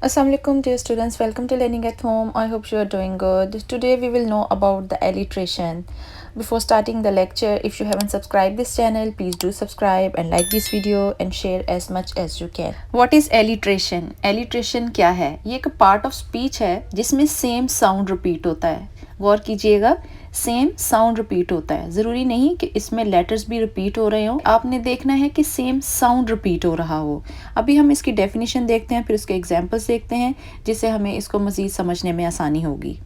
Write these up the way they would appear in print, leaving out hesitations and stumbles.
Assalamualaikum dear students, welcome to Learning at Home. I hope you are doing good. Today we will know about the alliteration. Before starting the lecture, if you haven't subscribed this channel, please do subscribe and like this video and share as much as you can. What is alliteration? Alliteration क्या है? ये एक part of speech है जिसमें same sound repeat होता है. गौर कीजिएगा, same sound repeat होता है. ज़रूरी नहीं कि इसमें लेटर्स भी रिपीट हो रहे हो, आपने देखना है कि सेम साउंड रिपीट हो रहा हो. अभी हम इसकी डेफिनेशन देखते हैं, फिर उसके एग्जांपल्स देखते हैं, जिससे हमें इसको मज़ीद समझने में आसानी होगी.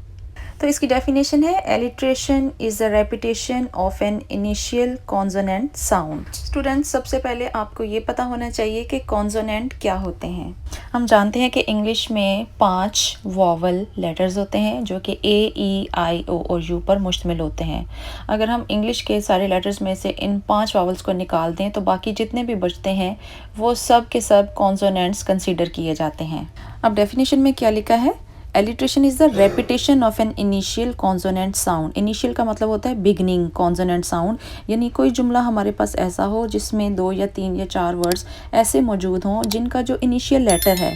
तो इसकी डेफिनेशन है, alliteration is a repetition of an initial consonant sound. Students, सबसे पहले आपको ये पता होना चाहिए कि कॉन्सोनेंट क्या होते हैं. हम जानते हैं कि इंग्लिश में 5 वॉवल लेटर्स होते हैं जो कि ए, ई, आई, ओ और यू पर मुश्तमिल होते हैं. अगर हम इंग्लिश के सारे लेटर्स में से इन 5 वॉवल्स को निकाल दें तो बाकी जितने भी बचते हैं वो सब के सब कॉन्सोनेंट्स कंसीडर किए जाते हैं. अब डेफिनेशन में क्या लिखा है? Alliteration is the repetition of an initial consonant sound. Initial का मतलब होता है बिगनिंग कॉन्सोनेंट साउंड, यानी कोई जुमला हमारे पास ऐसा हो जिसमें 2 या 3 या 4 वर्ड्स ऐसे मौजूद हों जिनका जो इनिशियल लेटर है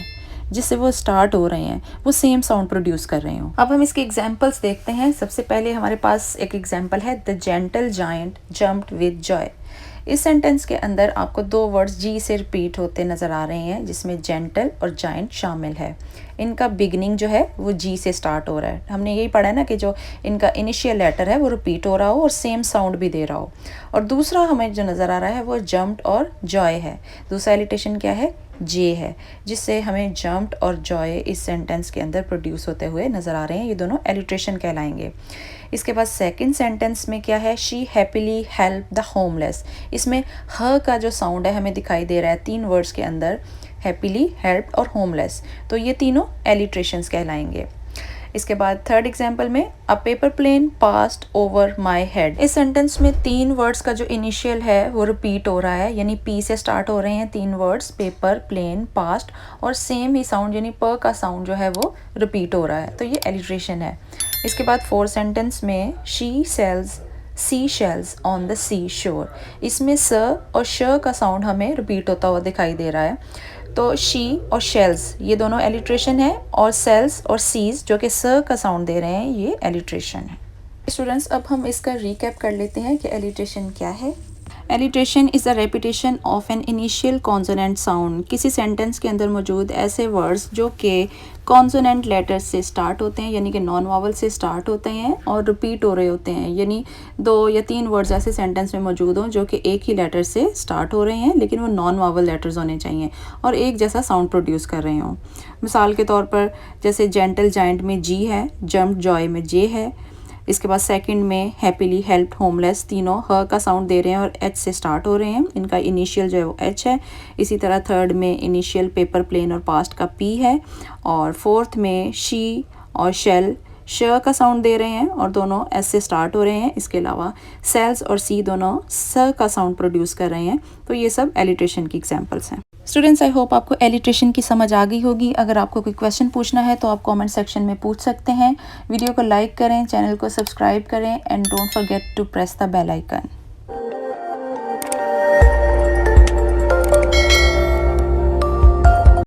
जिससे वो स्टार्ट हो रहे हैं वो सेम साउंड प्रोड्यूस कर रहे हों. अब हम इसके एग्जांपल्स देखते हैं. सबसे पहले हमारे पास एक एग्जांपल है, the gentle giant jumped with Joy. इस सेंटेंस के अंदर आपको 2 वर्ड्स जी से रिपीट होते नज़र आ रहे हैं जिसमें जेंटल और जायंट शामिल है. इनका बिगनिंग जो है वो जी से स्टार्ट हो रहा है. हमने यही पढ़ा है ना कि जो इनका इनिशियल लेटर है वो रिपीट हो रहा हो और सेम साउंड भी दे रहा हो. और दूसरा हमें जो नज़र आ रहा है वो जंप्ड और जॉय है. दूसरा एलिटेशन क्या है? जे है, जिससे हमें जंप्ड और जॉय इस सेंटेंस के अंदर प्रोड्यूस होते हुए नज़र आ रहे हैं. ये दोनों एलिट्रेशन कहलाएंगे. इसके बाद सेकंड सेंटेंस में क्या है? She happily help the homeless. इसमें ह का जो साउंड है हमें दिखाई दे रहा है 3 वर्ड्स के अंदर, हैप्पीली, हेल्प और होमलेस. तो ये तीनों एलिट्रेशंस कहलाएंगे. इसके बाद थर्ड एग्जांपल में, a paper plane passed over my head. इस सेंटेंस में 3 वर्ड्स का जो इनिशियल है वो रिपीट हो रहा है, यानी पी से स्टार्ट हो रहे हैं 3 वर्ड्स, पेपर, प्लेन, पास्ट, और सेम ही साउंड यानी प का साउंड जो है वो रिपीट हो रहा है. तो ये एलिट्रेशन है. इसके बाद फोर्थ सेंटेंस में, she sells sea shells on the sea shore. इसमें स और श का साउंड हमें रिपीट होता हुआ दिखाई दे रहा है. तो शी और शेल्स ये दोनों एलिट्रेशन है, और सेल्स और सीज जो कि स का साउंड दे रहे हैं ये एलिट्रेशन है. स्टूडेंट्स, अब हम इसका रिकैप कर लेते हैं कि एलिट्रेशन क्या है. Alliteration is the repetition of an initial consonant sound. किसी सेंटेंस के अंदर मौजूद ऐसे वर्ड्स जो कि कॉन्सोनेंट लेटर से स्टार्ट होते हैं, यानी कि नॉन वावल से स्टार्ट होते हैं और रिपीट हो रहे होते हैं. यानी 2 या 3 वर्ड्स ऐसे सेंटेंस में मौजूद हों जो कि एक ही लेटर से स्टार्ट हो रहे हैं, लेकिन वो नॉन वावल लेटर्स होने चाहिए और एक जैसा साउंड प्रोड्यूस कर रहे हों. मिसाल के तौर पर जैसे जेंटल जायंट में जी है, जंप जॉय में जे है. इसके बाद सेकंड में हैप्पीली हेल्प्ड होमलेस, तीनों ह का साउंड दे रहे हैं और एच से स्टार्ट हो रहे हैं. इनका इनिशियल जो है वो एच है. इसी तरह थर्ड में इनिशियल पेपर, प्लेन और पास्ट का पी है. और फोर्थ में शी और शेल श का साउंड दे रहे हैं और दोनों एस से स्टार्ट हो रहे हैं. इसके अलावा सेल्स और सी दोनों स का साउंड प्रोड्यूस कर रहे हैं. तो ये सब एलिट्रेशन की एग्जांपल्स हैं. स्टूडेंट्स, आई होप आपको एलिट्रेशन की समझ आ गई होगी. अगर आपको कोई क्वेश्चन पूछना है तो आप कमेंट सेक्शन में पूछ सकते हैं. वीडियो को लाइक करें, चैनल को सब्सक्राइब करें and don't forget to press the bell icon.